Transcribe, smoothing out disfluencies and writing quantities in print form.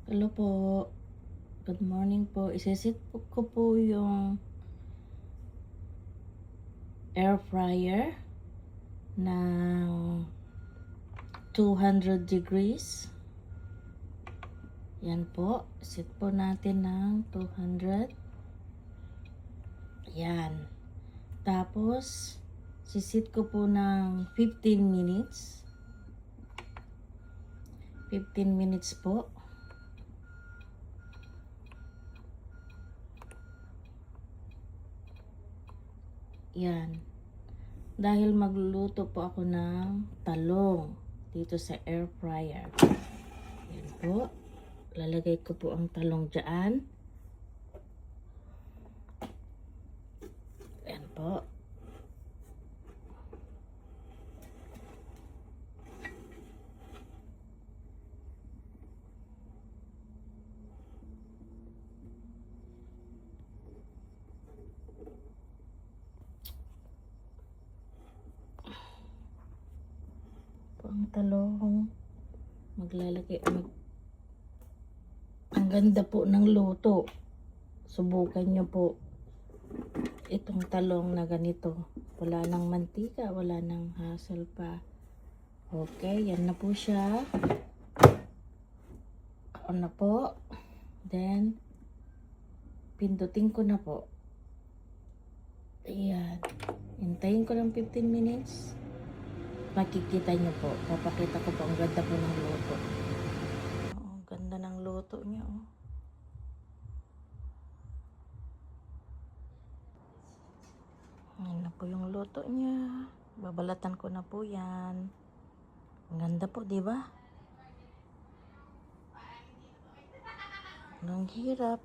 Hello po. Good morning po. Isisit ko po yung air fryer na 200 degrees. Yan po. Set po natin ng 200. Yan. Tapos, sisit ko po ng 15 minutes. 15 minutes po. Yan. Dahil magluluto po ako ng talong dito sa air fryer. Yan po. Lalagay ko po ang talong dyan. Yan po. Ang talong ang ganda po ng luto. Subukan nyo po itong talong na ganito. Wala nang mantika, wala nang hassle pa. Okay, yan na po siya. On na po. Then pindutin ko na po. Ayan. Hintayin ko ng 15 minutes. Makikita nyo po. Papakita ko po ang ganda po ng luto. Oh, ganda ng luto niya. Oh. Ayan na po yung luto niya. Babalatan ko na po yan. Ang ganda po, di ba? Ang hirap.